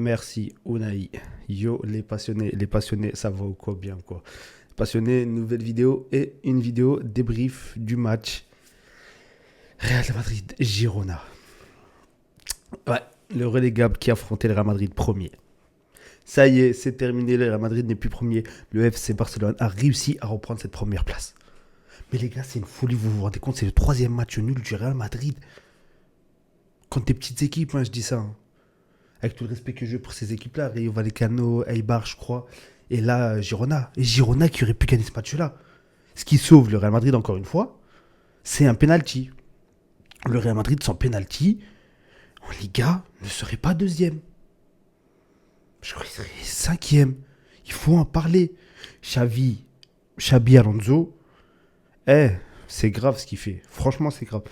Merci Unai. Yo les passionnés, ça va ou quoi bien quoi. Passionnés, nouvelle vidéo et une vidéo débrief du match Real Madrid Girona. Ouais, le relégable qui affrontait le Real Madrid premier. Ça y est, c'est terminé, le Real Madrid n'est plus premier. Le FC Barcelone a réussi à reprendre cette première place. Mais les gars, c'est une folie, vous vous rendez compte, c'est le troisième match nul du Real Madrid. Contre des petites équipes, je dis ça. Avec tout le respect que j'ai pour ces équipes-là, Rayo Vallecano, Eibar, je crois. Et là, Girona. Et Girona qui aurait pu gagner ce match-là. Ce qui sauve le Real Madrid, encore une fois, c'est un penalty. Le Real Madrid, sans penalty, en Liga, ne serait pas deuxième. Je crois qu'il serait cinquième. Il faut en parler. Xabi Alonso, c'est grave ce qu'il fait. Franchement, c'est grave.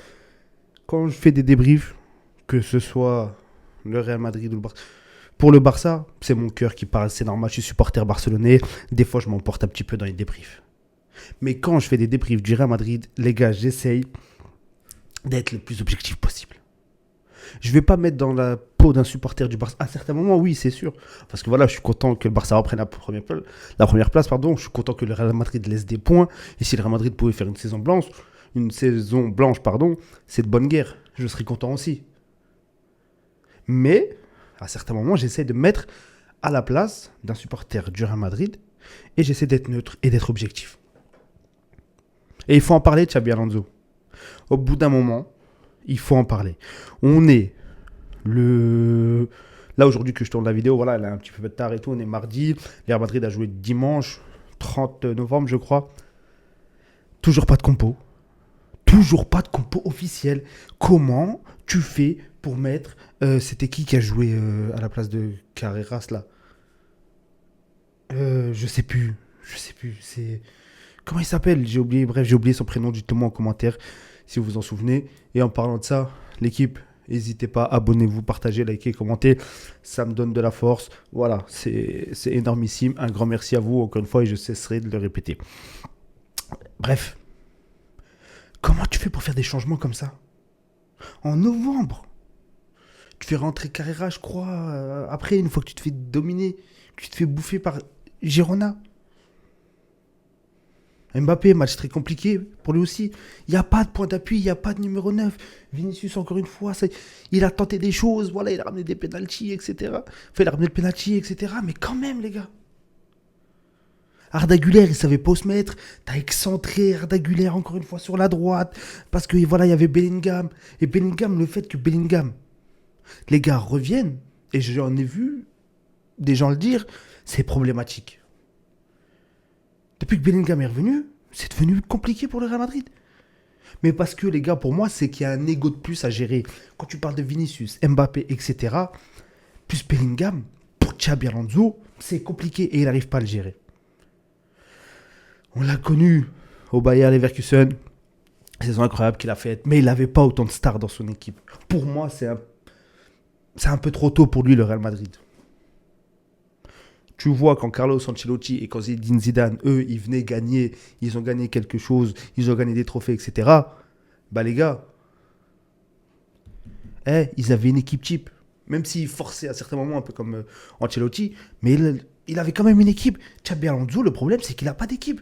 Quand je fais des débriefs, que ce soit le Real Madrid ou le Barça, pour le Barça, c'est mon cœur qui parle, c'est normal, je suis supporter barcelonais. Des fois, je m'emporte un petit peu dans les débriefs. Mais quand je fais des débriefs du Real Madrid, les gars, j'essaye d'être le plus objectif possible. Je ne vais pas mettre dans la peau d'un supporter du Barça. À certains moments, oui, c'est sûr. Parce que voilà, je suis content que le Barça reprenne la première place. Je suis content que le Real Madrid laisse des points. Et si le Real Madrid pouvait faire une saison blanche, c'est de bonne guerre. Je serais content aussi. Mais, à certains moments, j'essaie de me mettre à la place d'un supporter du Real Madrid et j'essaie d'être neutre et d'être objectif. Et il faut en parler de Xabi Alonso. Au bout d'un moment, il faut en parler. On est le... Là, aujourd'hui que je tourne la vidéo, voilà, elle est un petit peu tard et tout, on est mardi. Le Real Madrid a joué dimanche, 30 novembre, je crois. Toujours pas de compo. Toujours pas de compo officiel. Comment tu fais pour mettre... c'était qui a joué à la place de Carreras, là Je sais plus. C'est... Comment il s'appelle? J'ai oublié. Bref, j'ai oublié son prénom. Dites-le moi en commentaire si vous vous en souvenez. Et en parlant de ça, l'équipe, n'hésitez pas, abonnez-vous, partagez, likez, commentez. Ça me donne de la force. Voilà, c'est énormissime. Un grand merci à vous, encore une fois, et je cesserai de le répéter. Bref. Comment tu fais pour faire des changements comme ça? En novembre, tu fais rentrer Carrera, je crois, après, une fois que tu te fais dominer, que tu te fais bouffer par Girona. Mbappé, match très compliqué pour lui aussi. Il n'y a pas de point d'appui, il n'y a pas de numéro 9. Vinicius, encore une fois, il a tenté des choses, voilà, il a ramené des pénaltys, etc. Enfin, il a ramené le pénalty, etc. Mais quand même, les gars. Arda Güler, il savait pas où se mettre. T'as excentré Arda Güler encore une fois sur la droite. Parce que voilà, il y avait Bellingham. Et Bellingham, le fait que Bellingham, les gars reviennent, et j'en ai vu des gens le dire, c'est problématique. Depuis que Bellingham est revenu, c'est devenu compliqué pour le Real Madrid. Mais parce que, les gars, pour moi, c'est qu'il y a un ego de plus à gérer. Quand tu parles de Vinicius, Mbappé, etc., plus Bellingham, pour Xabi Alonso, c'est compliqué et il n'arrive pas à le gérer. On l'a connu au Bayer Leverkusen, saison incroyable qu'il a faite, mais il n'avait pas autant de stars dans son équipe. Pour moi, c'est un peu trop tôt pour lui, le Real Madrid. Tu vois, quand Carlos Ancelotti et quand Zinedine Zidane, eux, ils venaient gagner, ils ont gagné quelque chose, ils ont gagné des trophées, etc. Bah les gars, ils avaient une équipe type. Même s'ils forçaient à certains moments, un peu comme Ancelotti, mais il avait quand même une équipe. Xabi Alonso, le problème, c'est qu'il n'a pas d'équipe.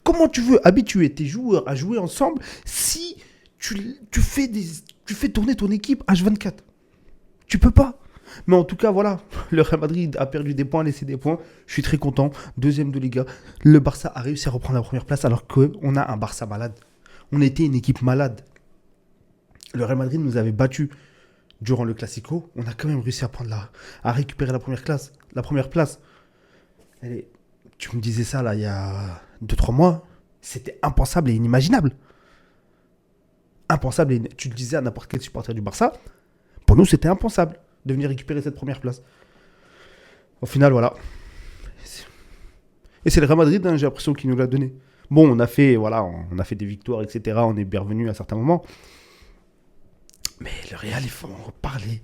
Comment tu veux habituer tes joueurs à jouer ensemble si tu fais tourner ton équipe H24? Tu peux pas. Mais en tout cas, voilà, le Real Madrid a perdu des points, laissé des points. Je suis très content. Deuxième de Liga. Le Barça a réussi à reprendre la première place alors qu'on a un Barça malade. On était une équipe malade. Le Real Madrid nous avait battus durant le Classico. On a quand même réussi à récupérer la première place. Tu me disais ça là il y a 2-3 mois. C'était impensable et inimaginable. Impensable et tu le disais à n'importe quel supporter du Barça. Pour nous, c'était impensable de venir récupérer cette première place. Au final, voilà. Et c'est le Real Madrid, j'ai l'impression qu'il nous l'a donné. Bon, on a fait des victoires, etc. On est bien revenu à certains moments. Mais le Real, il faut en reparler.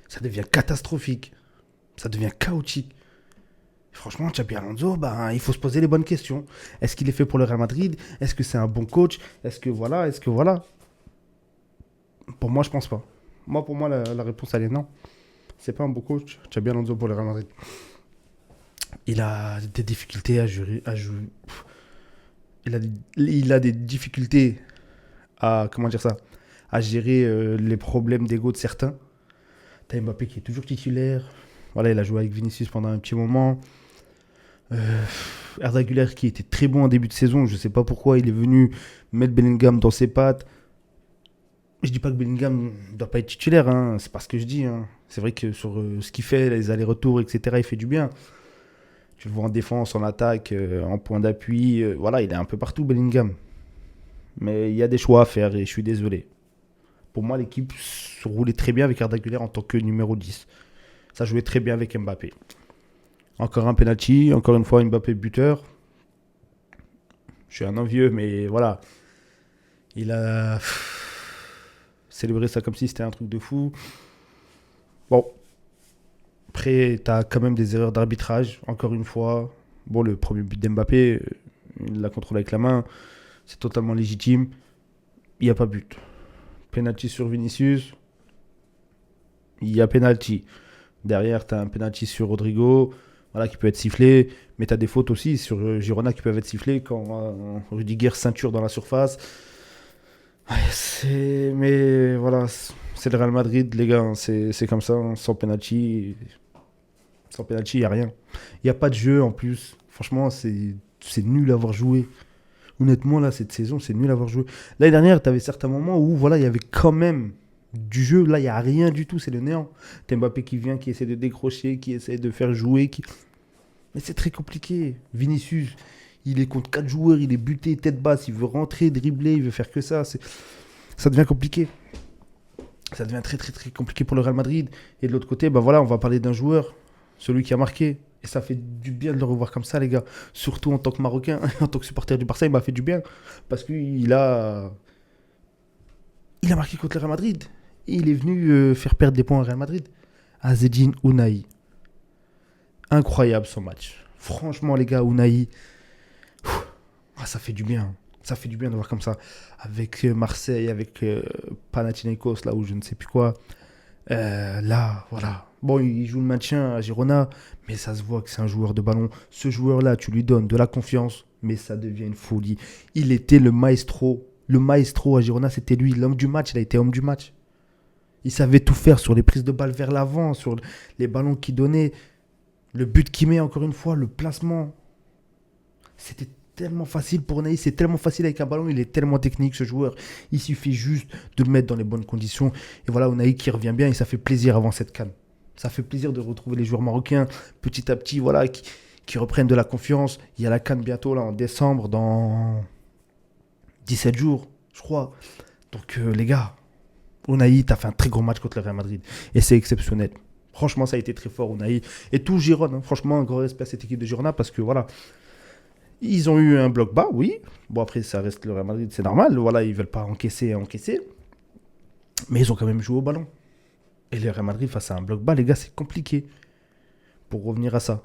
Ça devient catastrophique. Ça devient chaotique. Franchement, Xabi Alonso, il faut se poser les bonnes questions. Est-ce qu'il est fait pour le Real Madrid? Est-ce que c'est un bon coach? Est-ce que voilà? Pour moi, je pense pas. Pour moi, la réponse, elle est non. C'est pas un beau coach, Xabi Alonso pour le Real Madrid. Il a des difficultés à jouer. Il a des difficultés à, comment dire ça, à gérer les problèmes d'ego de certains. T'as Mbappé qui est toujours titulaire. Voilà, il a joué avec Vinicius pendant un petit moment. Arda Güler qui était très bon en début de saison. Je sais pas pourquoi il est venu mettre Bellingham dans ses pattes. Je dis pas que Bellingham ne doit pas être titulaire, hein. C'est pas ce que je dis. Hein. C'est vrai que sur ce qu'il fait, les allers-retours, etc., il fait du bien. Tu le vois en défense, en attaque, en point d'appui. Voilà, il est un peu partout, Bellingham. Mais il y a des choix à faire et je suis désolé. Pour moi, l'équipe se roulait très bien avec Arda Güler en tant que numéro 10. Ça jouait très bien avec Mbappé. Encore un penalty, encore une fois Mbappé buteur. Je suis un envieux, mais voilà. Il a célébré ça comme si c'était un truc de fou. Bon. Après, tu as quand même des erreurs d'arbitrage, encore une fois. Bon, le premier but d'Mbappé, il l'a contrôlé avec la main. C'est totalement légitime. Il n'y a pas but. Penalty sur Vinicius. Il y a penalty. Derrière, tu as un penalty sur Rodrigo, voilà, qui peut être sifflé. Mais tu as des fautes aussi sur Girona qui peuvent être sifflées quand Rudiger ceinture dans la surface. Ouais, mais voilà, c'est le Real Madrid, les gars. Hein, c'est comme ça, hein, sans penalty. Sans penalty, il n'y a rien. Il n'y a pas de jeu en plus. Franchement, c'est nul à avoir joué. Honnêtement, là, cette saison, c'est nul à avoir joué. L'année dernière, tu avais certains moments où voilà, il y avait quand même du jeu. Là, il n'y a rien du tout, c'est le néant. T'as Mbappé qui vient, qui essaie de décrocher, qui essaie de faire jouer. Mais c'est très compliqué. Vinicius, il est contre 4 joueurs, il est buté, tête basse, il veut rentrer, dribbler, il veut faire que ça. Ça devient compliqué. Ça devient très, très, très compliqué pour le Real Madrid. Et de l'autre côté, ben voilà, on va parler d'un joueur, celui qui a marqué. Et ça fait du bien de le revoir comme ça, les gars. Surtout en tant que Marocain, en tant que supporter du Barça, il m'a fait du bien. Parce qu'il il a marqué contre le Real Madrid. Et il est venu faire perdre des points au Real Madrid. Azzedine Ounahi. Incroyable son match. Franchement, les gars, Ounahi, ça fait du bien. Ça fait du bien de voir comme ça. Avec Marseille, avec Panathinaikos, là où je ne sais plus quoi. Là, voilà. Bon, il joue le maintien à Girona, mais ça se voit que c'est un joueur de ballon. Ce joueur-là, tu lui donnes de la confiance, mais ça devient une folie. Il était le maestro. Le maestro à Girona, c'était lui, l'homme du match. Il a été homme du match. Il savait tout faire sur les prises de balles vers l'avant, sur les ballons qu'il donnait, le but qu'il met, encore une fois, le placement. C'était tellement facile pour Naïs, c'est tellement facile avec un ballon, il est tellement technique ce joueur. Il suffit juste de le mettre dans les bonnes conditions. Et voilà, Ounahi qui revient bien et ça fait plaisir avant cette CAN. Ça fait plaisir de retrouver les joueurs marocains petit à petit, voilà, qui reprennent de la confiance. Il y a la CAN bientôt, là, en décembre, dans 17 jours, je crois. Donc, les gars, Ounahi, t'as fait un très gros match contre le Real Madrid. Et c'est exceptionnel. Franchement, ça a été très fort, Ounahi. Et tout Girona, hein. Franchement, un grand respect à cette équipe de Girona parce que, voilà, ils ont eu un bloc bas, oui. Bon, après, ça reste le Real Madrid, c'est normal. Voilà, ils veulent pas encaisser. Mais ils ont quand même joué au ballon. Et le Real Madrid, face à un bloc bas, les gars, c'est compliqué. Pour revenir à ça.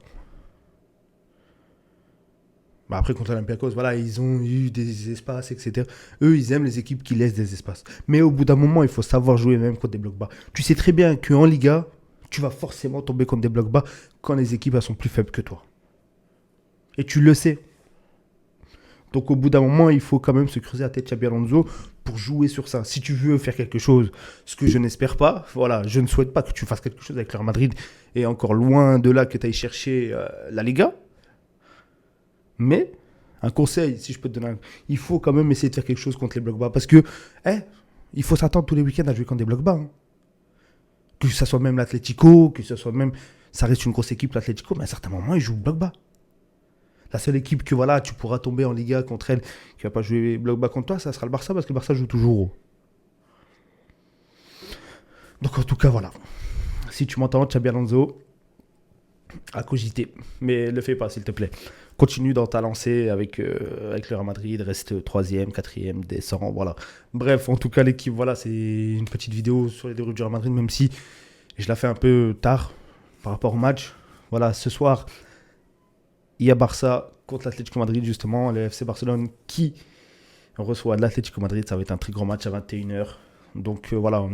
Bah après, contre l'Olympiakos, voilà, ils ont eu des espaces, etc. Eux, ils aiment les équipes qui laissent des espaces. Mais au bout d'un moment, il faut savoir jouer même contre des blocs bas. Tu sais très bien qu'en Liga, tu vas forcément tomber contre des blocs bas quand les équipes elles sont plus faibles que toi. Et tu le sais. Donc au bout d'un moment, il faut quand même se creuser la tête Xabi Alonso pour jouer sur ça. Si tu veux faire quelque chose, ce que je n'espère pas, voilà, je ne souhaite pas que tu fasses quelque chose avec le Real Madrid et encore loin de là que tu ailles chercher la Liga. Mais un conseil, si je peux te donner il faut quand même essayer de faire quelque chose contre les blocs bas. Parce que, il faut s'attendre tous les week-ends à jouer contre des blocs bas. Hein. Que ce soit même l'Atlético, que ce soit même... Ça reste une grosse équipe, l'Atlético, mais à un certain moment, ils jouent bloc bas. La seule équipe que voilà, tu pourras tomber en Liga contre elle, qui va pas jouer bloc bas contre toi, ça sera le Barça, parce que le Barça joue toujours haut. Donc en tout cas, voilà. Si tu m'entends, Xabi Alonso, à cogiter. Mais le fais pas, s'il te plaît. Continue dans ta lancée avec le Real Madrid, reste 3e, 4e, descend, voilà. Bref, en tout cas, l'équipe, voilà, c'est une petite vidéo sur les déroules du Real Madrid, même si je la fais un peu tard par rapport au match. Voilà, ce soir, il y a Barça contre l'Atlético Madrid, justement, le FC Barcelone qui reçoit l'Atlético Madrid. Ça va être un très grand match à 21h. Donc voilà,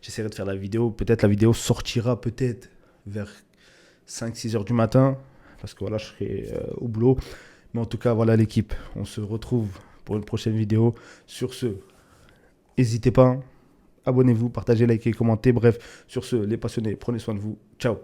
j'essaierai de faire la vidéo. Peut-être la vidéo sortira peut-être vers 5-6 heures du matin. Parce que voilà, je serai au boulot. Mais en tout cas, voilà l'équipe. On se retrouve pour une prochaine vidéo. Sur ce, n'hésitez pas. Abonnez-vous, partagez, likez, commentez. Bref, sur ce, les passionnés, prenez soin de vous. Ciao.